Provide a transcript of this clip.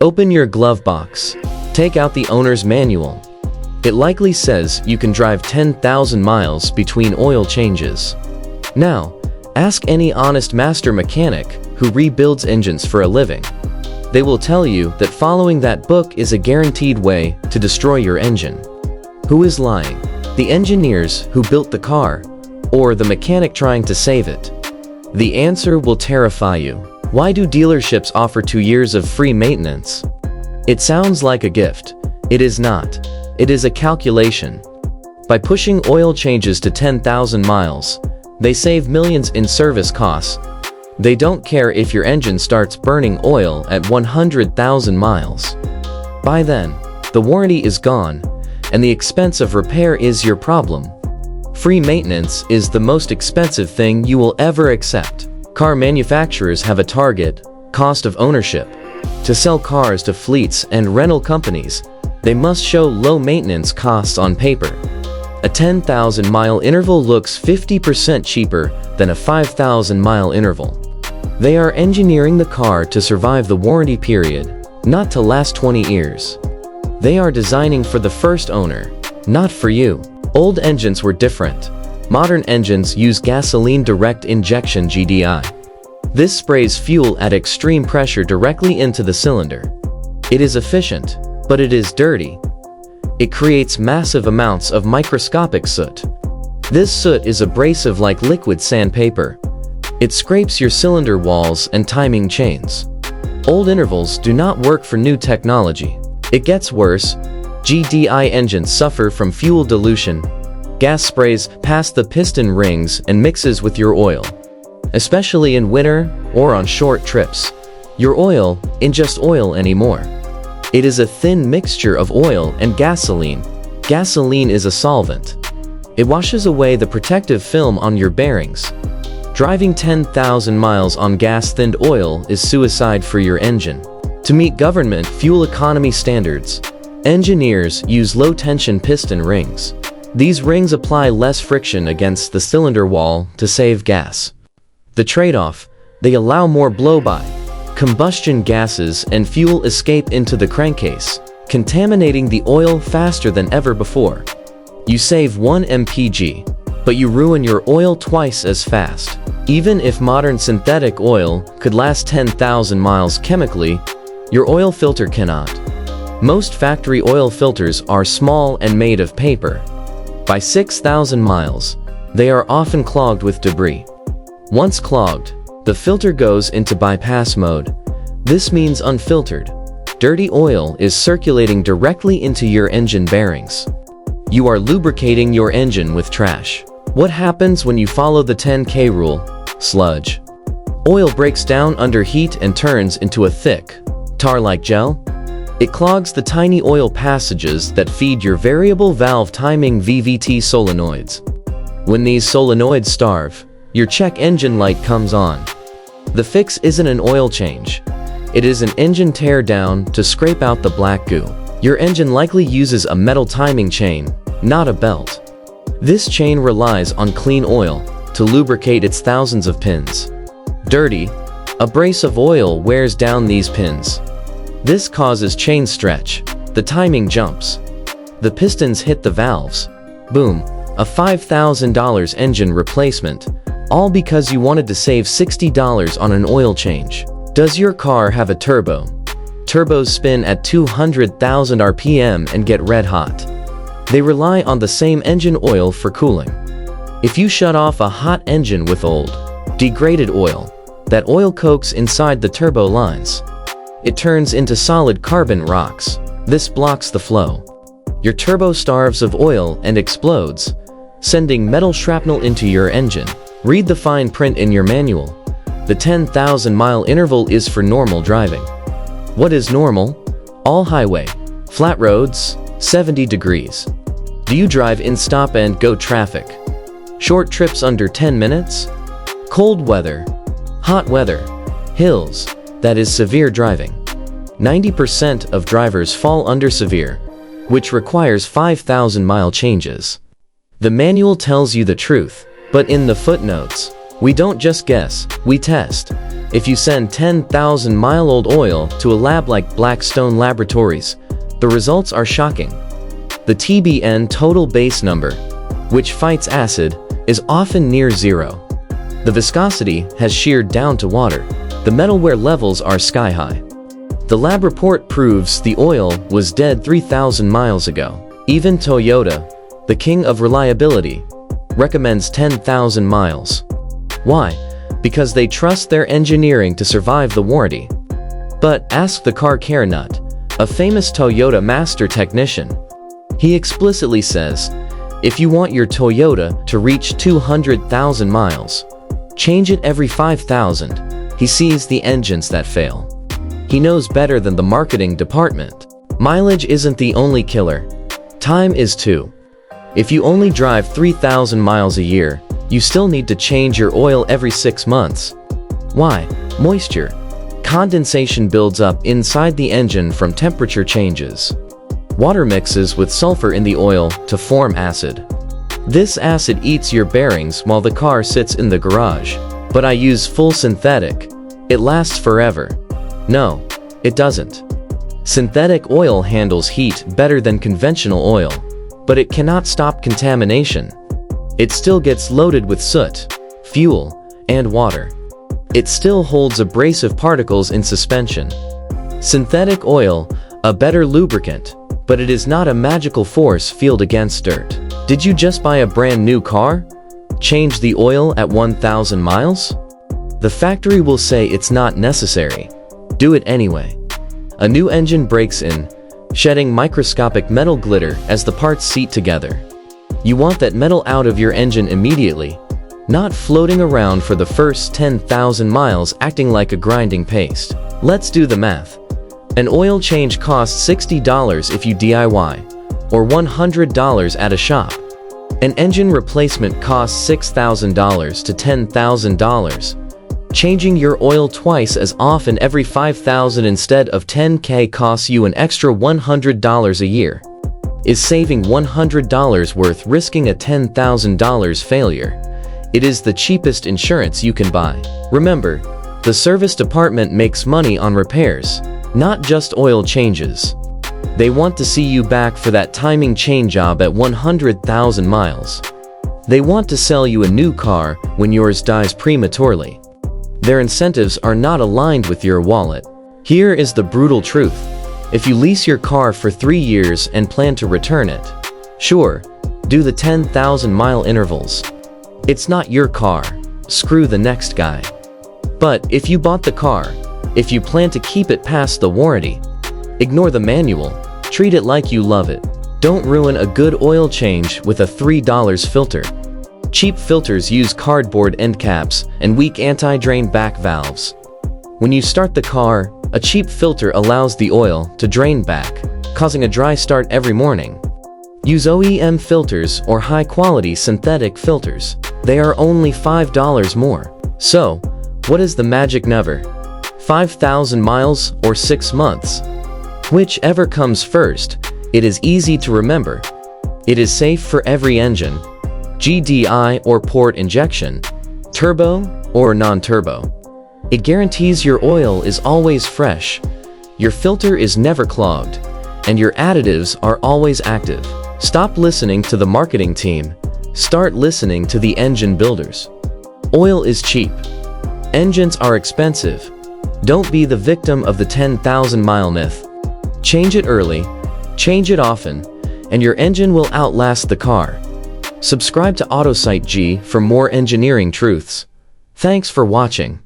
Open your glove box. Take out the owner's manual. It likely says you can drive 10,000 miles between oil changes. Now, ask any honest master mechanic who rebuilds engines for a living. They will tell you that following that book is a guaranteed way to destroy your engine. Who is lying? The engineers who built the car, or the mechanic trying to save it? The answer will terrify you. Why do dealerships offer 2 years of free maintenance? It sounds like a gift. It is not. It is a calculation. By pushing oil changes to 10,000 miles, they save millions in service costs. They don't care if your engine starts burning oil at 100,000 miles. By then, the warranty is gone, and the expense of repair is your problem. Free maintenance is the most expensive thing you will ever accept. Car manufacturers have a target cost of ownership. To sell cars to fleets and rental companies, they must show low maintenance costs on paper. A 10,000-mile interval looks 50% cheaper than a 5,000-mile interval. They are engineering the car to survive the warranty period, not to last 20 years. They are designing for the first owner, not for you. Old engines were different. Modern engines use gasoline direct injection GDI. This sprays fuel at extreme pressure directly into the cylinder. It is efficient, but it is dirty. It creates massive amounts of microscopic soot. This soot is abrasive like liquid sandpaper. It scrapes your cylinder walls and timing chains. Old intervals do not work for new technology. It gets worse. GDI engines suffer from fuel dilution. Gas sprays past the piston rings and mixes with your oil. Especially in winter or on short trips. Your oil isn't just oil anymore. It is a thin mixture of oil and gasoline. Gasoline is a solvent. It washes away the protective film on your bearings. Driving 10,000 miles on gas-thinned oil is suicide for your engine. To meet government fuel economy standards, engineers use low-tension piston rings. These rings apply less friction against the cylinder wall to save gas. The trade-off: they allow more blow-by. Combustion gases and fuel escape into the crankcase, contaminating the oil faster than ever before. You save 1 mpg, but you ruin your oil twice as fast. Even if modern synthetic oil could last 10,000 miles chemically, your oil filter cannot. Most factory oil filters are small and made of paper. By 6,000 miles, they are often clogged with debris. Once clogged, the filter goes into bypass mode. This means unfiltered, dirty oil is circulating directly into your engine bearings. You are lubricating your engine with trash. What happens when you follow the 10K rule? Sludge. Oil breaks down under heat and turns into a thick, tar-like gel. It clogs the tiny oil passages that feed your variable valve timing VVT solenoids. When these solenoids starve, your check engine light comes on. The fix isn't an oil change. It is an engine tear down to scrape out the black goo. Your engine likely uses a metal timing chain, not a belt. This chain relies on clean oil to lubricate its thousands of pins. Dirty, abrasive oil wears down these pins. This causes chain stretch. The timing jumps. The pistons hit the valves. Boom, a $5,000 engine replacement, all because you wanted to save $60 on an oil change. Does your car have a turbo? Turbos spin at 200,000 RPM and get red hot. They rely on the same engine oil for cooling. If you shut off a hot engine with old, degraded oil, that oil coaks inside the turbo lines. It turns into solid carbon rocks. This blocks the flow. Your turbo starves of oil and explodes, sending metal shrapnel into your engine. Read the fine print in your manual. The 10,000-mile interval is for normal driving. What is normal? All highway. Flat roads, 70 degrees. Do you drive in stop-and-go traffic? Short trips under 10 minutes? Cold weather. Hot weather. Hills. That is severe driving. 90% of drivers fall under severe, which requires 5,000-mile changes. The manual tells you the truth, but in the footnotes, We don't just guess, we test. If you send 10,000-mile-old oil to a lab like Blackstone Laboratories, the results are shocking. The TBN total base number, which fights acid, is often near zero. The viscosity has sheared down to water. The metal wear levels are sky-high. The lab report proves the oil was dead 3,000 miles ago. Even Toyota, the king of reliability, recommends 10,000 miles. Why? Because they trust their engineering to survive the warranty. But ask the car care nut, a famous Toyota master technician. He explicitly says, if you want your Toyota to reach 200,000 miles, change it every 5,000. He sees the engines that fail. He knows better than the marketing department. Mileage isn't the only killer. Time is too. If you only drive 3,000 miles a year, you still need to change your oil every 6 months. Why? Moisture. Condensation builds up inside the engine from temperature changes. Water mixes with sulfur in the oil to form acid. This acid eats your bearings while the car sits in the garage. But I use full synthetic. It lasts forever. No, it doesn't. Synthetic oil handles heat better than conventional oil, but it cannot stop contamination. It still gets loaded with soot, fuel, and water. It still holds abrasive particles in suspension. Synthetic oil, a better lubricant, but it is not a magical force field against dirt. Did you just buy a brand new car? Change the oil at 1,000 miles? The factory will say it's not necessary. Do it anyway. A new engine breaks in, shedding microscopic metal glitter as the parts seat together. You want that metal out of your engine immediately, not floating around for the first 10,000 miles acting like a grinding paste. Let's do the math. An oil change costs $60 if you DIY, or $100 at a shop. An engine replacement costs $6,000 to $10,000. Changing your oil twice as often every 5,000 instead of 10K costs you an extra $100 a year. Is saving $100 worth risking a $10,000 failure? It is the cheapest insurance you can buy. Remember, the service department makes money on repairs, not just oil changes. They want to see you back for that timing chain job at 100,000 miles. They want to sell you a new car when yours dies prematurely. Their incentives are not aligned with your wallet. Here is the brutal truth. If you lease your car for 3 years and plan to return it, sure, do the 10,000-mile intervals. It's not your car. Screw the next guy. But if you bought the car, if you plan to keep it past the warranty, ignore the manual. Treat it like you love it. Don't ruin a good oil change with a $3 filter. Cheap filters use cardboard end caps and weak anti-drain back valves. When you start the car, a cheap filter allows the oil to drain back, causing a dry start every morning. Use OEM filters or high-quality synthetic filters. They are only $5 more. So, what is the magic number? 5,000 miles or 6 months? Whichever comes first, it is easy to remember. It is safe for every engine. GDI or port injection, turbo or non-turbo. It guarantees your oil is always fresh, your filter is never clogged, and your additives are always active. Stop listening to the marketing team. Start listening to the engine builders. Oil is cheap. Engines are expensive. Don't be the victim of the 10,000-mile myth. Change it early, change it often, and your engine will outlast the car. Subscribe to AutoSight-G for more engineering truths. Thanks for watching.